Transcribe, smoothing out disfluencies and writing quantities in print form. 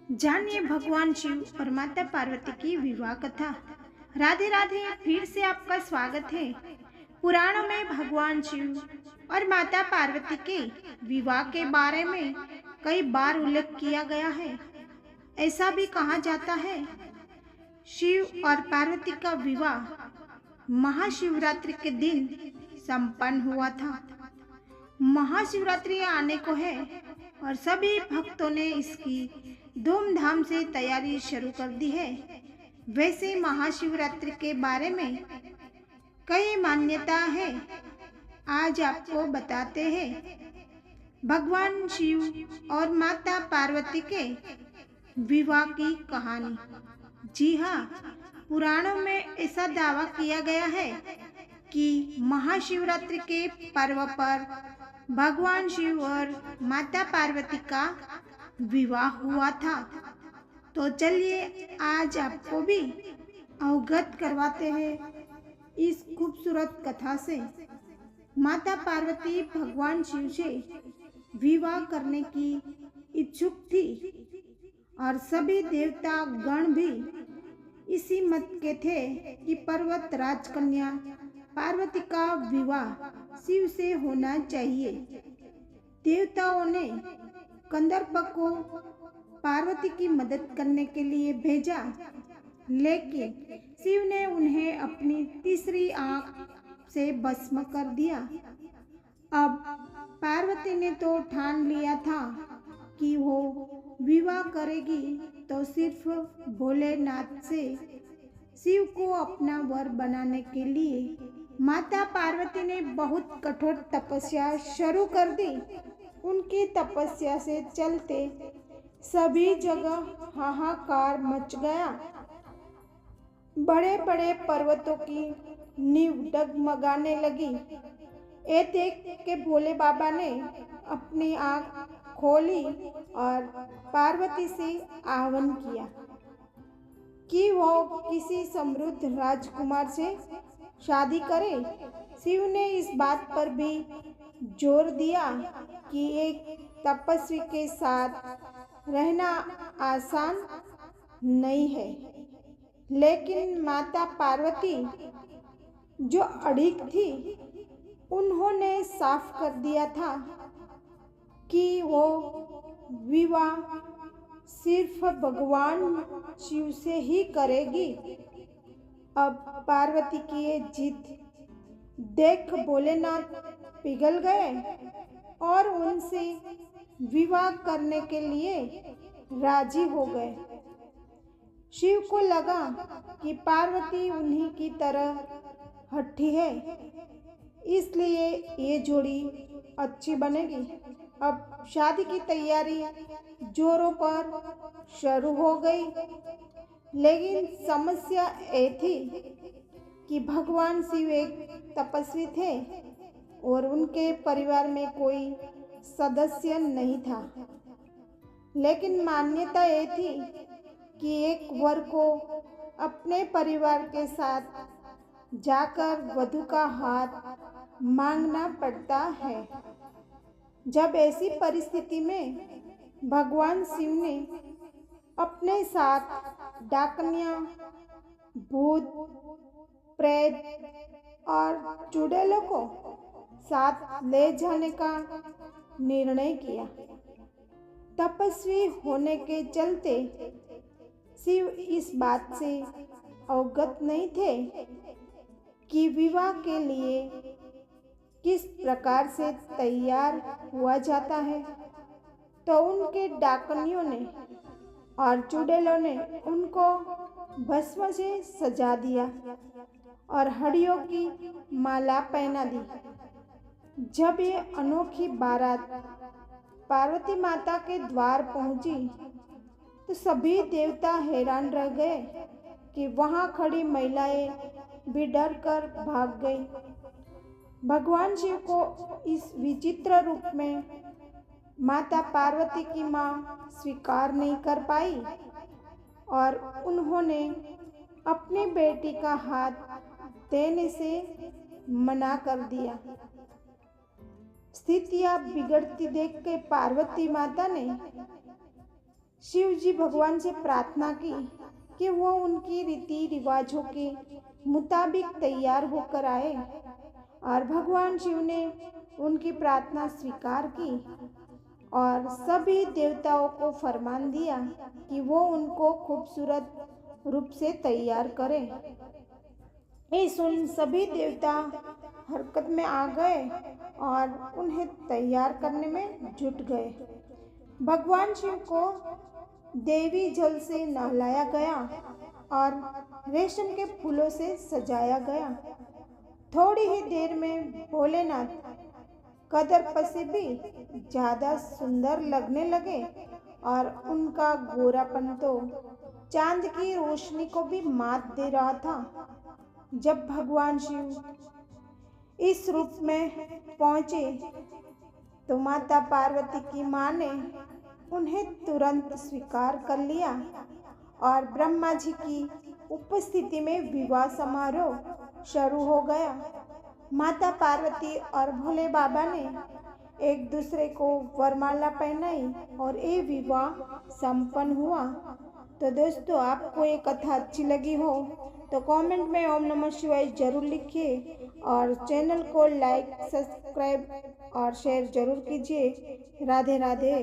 जानिए भगवान शिव और माता पार्वती की विवाह कथा। राधे राधे। फिर से आपका स्वागत है। पुराणों में भगवान शिव और माता पार्वती के विवाह के बारे में कई बार उल्लेख किया गया है। ऐसा भी कहा जाता है शिव और पार्वती का विवाह महाशिवरात्रि के दिन संपन्न हुआ था। महाशिवरात्रि आने को है और सभी भक्तों ने इसकी धूमधाम से तैयारी शुरू कर दी है। वैसे महाशिवरात्रि के बारे में कई मान्यता है, आज आपको बताते हैं। भगवान शिव और माता पार्वती के विवाह की कहानी। जी हाँ, पुराणों में ऐसा दावा किया गया है कि महाशिवरात्रि के पर्व पर भगवान शिव और माता पार्वती का विवाह हुआ था। तो चलिए आज आपको भी अवगत करवाते हैं इस खूबसूरत कथा से। माता पार्वती भगवान शिव से विवाह करने की इच्छुक थी और सभी देवता गण भी इसी मत के थे कि पर्वत राजकन्या पार्वती का विवाह शिव से होना चाहिए। देवताओं ने कंदर्प को पार्वती की मदद करने के लिए भेजा, लेकिन शिव ने उन्हें अपनी तीसरी आंख से भस्म कर दिया। अब पार्वती ने तो ठान लिया था कि वो विवाह करेगी तो सिर्फ भोलेनाथ से। शिव को अपना वर बनाने के लिए माता पार्वती ने बहुत कठोर तपस्या शुरू कर दी। उनकी तपस्या से चलते सभी जगह हाहाकार मच गया। बड़े बड़े पर्वतों की नींव डगमगाने लगी। ये देख के भोले बाबा ने अपनी आंख खोली और पार्वती से आह्वान किया कि वो किसी समृद्ध राजकुमार से शादी करे। शिव ने इस बात पर भी जोर दिया कि एक तपस्वी के साथ रहना आसान नहीं है, लेकिन माता पार्वती जो अड़िग थी, उन्होंने साफ कर दिया था कि वो विवाह सिर्फ भगवान शिव से ही करेगी। अब पार्वती की ये जिद देख भोलेनाथ पिघल गए और उनसे विवाह करने के लिए राजी हो गए। शिव को लगा कि पार्वती उन्हीं की तरह हठी है, इसलिए ये जोड़ी अच्छी बनेगी। अब शादी की तैयारी जोरों पर शुरू हो गई, लेकिन समस्या ये थी कि भगवान शिव एक तपस्वी थे और उनके परिवार में कोई सदस्य नहीं था। लेकिन मान्यता ये थी कि एक वर को अपने परिवार के साथ जाकर वधू का हाथ मांगना पड़ता है। जब ऐसी परिस्थिति में भगवान शिव ने अपने साथ डाकनिया, भूत, प्रेत और चुड़ैलों को साथ ले जाने का निर्णय किया। तपस्वी होने के चलते शिव इस बात से अवगत नहीं थे कि विवाह के लिए किस प्रकार से तैयार हुआ जाता है। तो उनके डाकनियों ने और चुड़ैलों ने उनको भस्म से सजा दिया और हड्डियों की माला पहना दी। जब ये अनोखी बारात पार्वती माता के द्वार पहुंची तो सभी देवता हैरान रह गए कि वहां खड़ी महिलाएं भी डर कर भाग गई। भगवान शिव को इस विचित्र रूप में माता पार्वती की मां स्वीकार नहीं कर पाई और उन्होंने अपनी बेटी का हाथ देने से मना कर दिया। स्थितियां बिगड़ती देख के पार्वती माता ने शिव जी भगवान से प्रार्थना की कि वो उनकी रीति रिवाजों के मुताबिक तैयार होकर आए और भगवान शिव ने उनकी प्रार्थना स्वीकार की और सभी देवताओं को फरमान दिया कि वो उनको खूबसूरत रूप से तैयार करें। ये सुन सभी देवता हरकत में आ गए और उन्हें तैयार करने में जुट गए। भगवान शिव को देवी जल से नहलाया गया और रेशम के फूलों से सजाया गया। थोड़ी ही देर में भोलेनाथ कदर से भी ज़्यादा सुंदर लगने लगे और उनका गोरापन तो चांद की रोशनी को भी मात दे रहा था। जब भगवान शिव इस रूप में पहुँचे तो माता पार्वती की माँ ने उन्हें तुरंत स्वीकार कर लिया और ब्रह्मा जी की उपस्थिति में विवाह समारोह शुरू हो गया। माता पार्वती और भोले बाबा ने एक दूसरे को वरमाला पहनाई और ये विवाह संपन्न हुआ। तो दोस्तों, आपको ये कथा अच्छी लगी हो तो कमेंट में ओम नमः शिवाय जरूर लिखिए और चैनल को लाइक, सब्सक्राइब और शेयर जरूर कीजिए। राधे राधे।